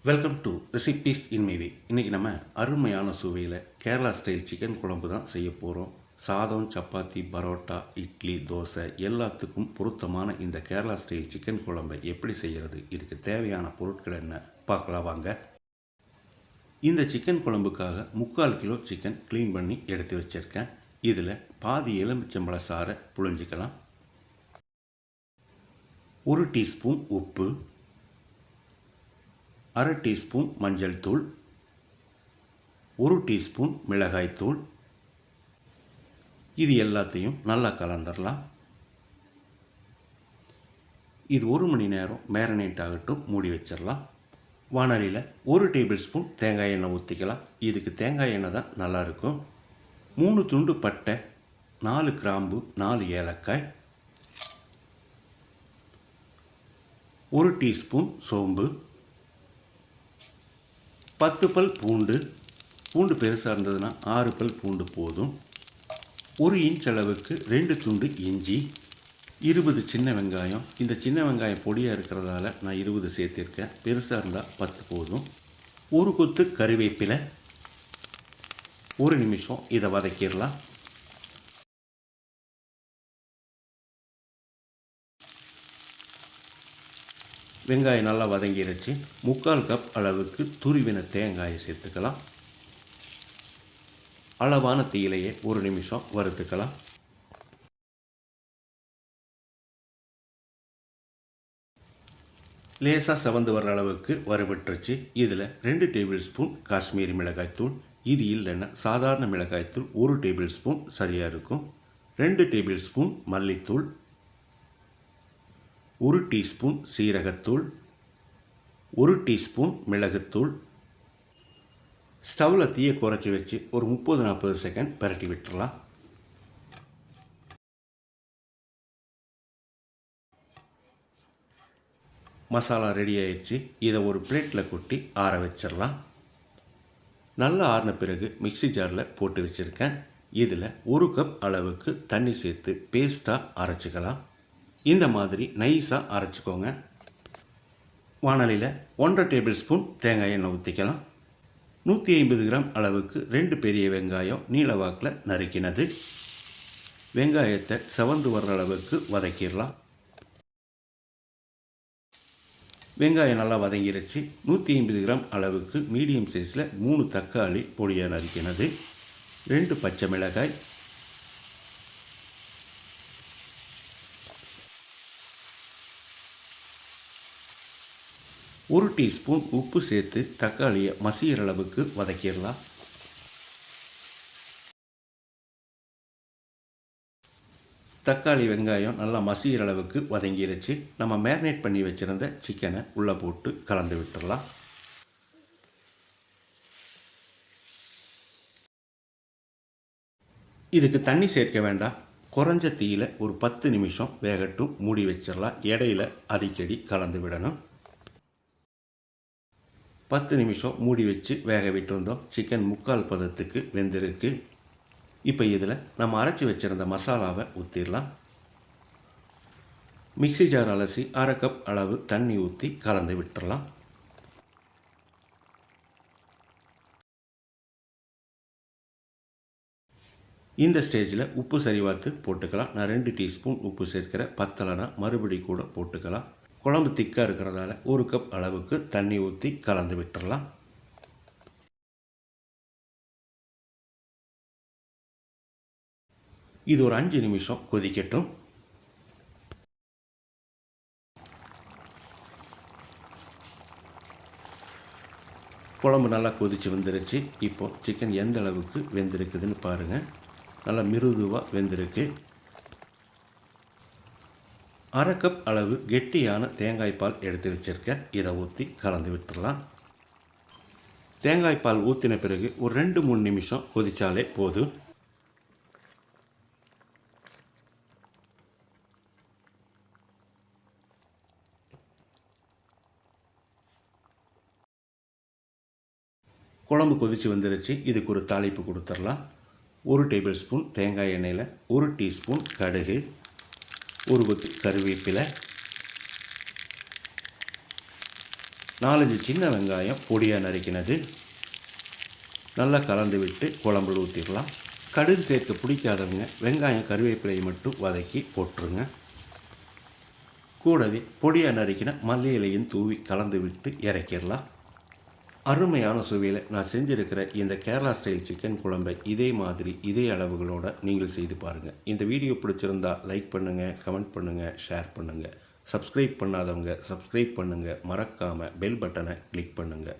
Welcome to recipes இன் மீவி. இன்றைக்கி நம்ம அருமையான சுவையில் கேரளா ஸ்டைல் சிக்கன் குழம்பு தான் செய்ய போகிறோம். சாதம், சப்பாத்தி, பரோட்டா, இட்லி, தோசை எல்லாத்துக்கும் பொருத்தமான இந்த கேரளா ஸ்டைல் சிக்கன் குழம்பை எப்படி செய்கிறது, இதுக்கு தேவையான பொருட்கள் என்ன பார்க்கலாம் வாங்க. இந்த சிக்கன் குழம்புக்காக 3/4 கிலோ சிக்கன் க்ளீன் பண்ணி எடுத்து வச்சுருக்கேன். இதில் பாதி எலுமிச்சம்பழ சாறை புழிஞ்சிக்கலாம். 1 டீஸ்பூன் உப்பு, 1/2 டீஸ்பூன் மஞ்சள் தூள், 1 டீஸ்பூன் மிளகாய் தூள். இது எல்லாத்தையும் நல்லா கலந்துடலாம். இது 1 மணி நேரம் மேரினேட் ஆகட்டும், மூடி வச்சிடலாம். வானலியில் 1 டேபிள் ஸ்பூன் தேங்காய் எண்ணெய் ஊற்றிக்கலாம். இதுக்கு தேங்காய் எண்ணெய் தான் நல்லாயிருக்கும். 3 துண்டு பட்டை, 4 கிராம்பு, 4 ஏலக்காய், 1 டீஸ்பூன் சோம்பு, 10 பல் பூண்டு. பூண்டு பெருசாக இருந்ததுன்னா 6 பல் பூண்டு போதும். 1 இன்ச் அளவுக்கு 2 துண்டு இஞ்சி, 20 சின்ன வெங்காயம். இந்த சின்ன வெங்காயம் பொடியாக இருக்கிறதால நான் 20 சேர்த்திருக்கேன். பெருசாக இருந்தால் 10 போதும். 1 கொத்து கறிவேப்பிலை. 1 நிமிஷம் இதை வதக்கிடலாம். வெங்காயம் நல்லா வதங்கிருச்சு. 3/4 கப் அளவுக்கு துருவின தேங்காயை சேர்த்துக்கலாம். அளவான தீயிலையே 1 நிமிஷம் வறுத்துக்கலாம். லேசாக செவந்து வர்ற அளவுக்கு வறுபட்டுருச்சு. இதில் 2 டேபிள் ஸ்பூன் காஷ்மீரி மிளகாய்த்தூள். இது இல்லைன்னா சாதாரண மிளகாய்த்தூள் 1 டேபிள் ஸ்பூன் சரியாக இருக்கும். 2 டேபிள் ஸ்பூன் மல்லித்தூள், 1 டீஸ்பூன் சீரகத்தூள், 1 டீஸ்பூன் மிளகுத்தூள். ஸ்டவ்வில் தீயை குறைச்சி வச்சு ஒரு 30-40 செகண்ட் பரட்டி விட்டுறலாம். மசாலா ரெடி ஆயிடுச்சு. இதை ஒரு பிளேட்டில் கொட்டி ஆற வச்சிடலாம். நல்லா ஆறின பிறகு மிக்ஸி ஜாரில் போட்டு வச்சுருக்கேன். இதில் 1 கப் அளவுக்கு தண்ணி சேர்த்து பேஸ்ட்டாக அரைச்சிக்கலாம். இந்த மாதிரி நைஸாக அரைச்சிக்கோங்க. வானலியில் 1/2 டேபிள் ஸ்பூன் தேங்காய் எண்ணெய் ஊற்றிக்கலாம். 150 கிராம் அளவுக்கு 2 பெரிய வெங்காயம் நீளவாக்கில் நறுக்கினது. வெங்காயத்தை செவந்து வர்ற அளவுக்கு வதக்கிடலாம். வெங்காயம் நல்லா வதங்கிருச்சு. 150 கிராம் அளவுக்கு மீடியம் சைஸில் 3 தக்காளி பொடியாக நறுக்கினது, 2 பச்சை மிளகாய், 1 டீஸ்பூன் உப்பு சேர்த்து தக்காளியை மசிகிற அளவுக்கு வதக்கிடலாம். தக்காளி வெங்காயம் நல்லா மசிகிற அளவுக்கு வதங்கிருச்சு. நம்ம மேரினேட் பண்ணி வச்சுருந்த சிக்கனை உள்ளே போட்டு கலந்து விட்டுடலாம். இதுக்கு தண்ணி சேர்க்க வேண்டாம். குறைஞ்ச தீயில் ஒரு 10 நிமிஷம் வேகட்டும், மூடி வச்சிடலாம். இடையில அடிக்கடி கலந்து விடணும். 10 நிமிஷம் மூடி வச்சு வேக விட்டுருந்தோம். சிக்கன் 3/4 பதத்துக்கு வெந்திருக்கு. இப்போ இதில் நம்ம அரைச்சி வச்சுருந்த மசாலாவை ஊற்றிடலாம். மிக்ஸி ஜார் அலசி 1/2 கப் அளவு தண்ணி ஊற்றி கலந்து விட்டுறலாம். இந்த ஸ்டேஜில் உப்பு சரி பார்த்து போட்டுக்கலாம். நான் 2 டீஸ்பூன் உப்பு சேர்க்கிறேன். பத்தலைனா மறுபடி கூட போட்டுக்கலாம். குழம்பு திக்காக இருக்கிறதால 1 கப் அளவுக்கு தண்ணி ஊற்றி கலந்து விட்டுறலாம். இது ஒரு 5 நிமிஷம் கொதிக்கட்டும். குழம்பு நல்லா கொதித்து வந்துருச்சு. இப்போது சிக்கன் எந்த அளவுக்கு வெந்திருக்குதுன்னு பாருங்கள். நல்லா மிருதுவாக வெந்திருக்கு. 1/2 கப் அளவு கெட்டியான தேங்காய் பால் எடுத்து வச்சுருக்கேன். இதை ஊற்றி கலந்து விட்டுடலாம். தேங்காய் பால் ஊற்றின பிறகு ஒரு 2-3 நிமிஷம் கொதித்தாலே போதும். குழம்பு கொதித்து வந்துருச்சு. இதுக்கு ஒரு தாளிப்பு கொடுத்துடலாம். 1 டேபிள் ஸ்பூன் தேங்காய் எண்ணெயில் 1 டீஸ்பூன் கடுகு, 1 கொத்து கருவேப்பிலை, 4-5 சின்ன வெங்காயம் பொடியாக நறுக்கினது. நல்லா கலந்து விட்டு குழம்புல ஊற்றிடலாம். கடுகு சேர்க்க பிடிக்காதவங்க வெங்காயம் கருவேப்பிலையை மட்டும் வதக்கி போட்டுருங்க. கூடவே பொடியாக நறுக்கின மல்லி இலையும் தூவி கலந்து விட்டு இறக்கிடலாம். அருமையான சுவையில் நான் செஞ்சுருக்கிற இந்த கேரளா ஸ்டைல் சிக்கன் குழம்பை இதே மாதிரி இதே அளவுகளோடு நீங்கள் செய்து பாருங்கள். இந்த வீடியோ பிடிச்சிருந்தா லைக் பண்ணுங்கள், கமெண்ட் பண்ணுங்கள், ஷேர் பண்ணுங்கள். சப்ஸ்கிரைப் பண்ணாதவங்க சப்ஸ்கிரைப் பண்ணுங்கள். மறக்காமல் பெல் பட்டனை கிளிக் பண்ணுங்கள்.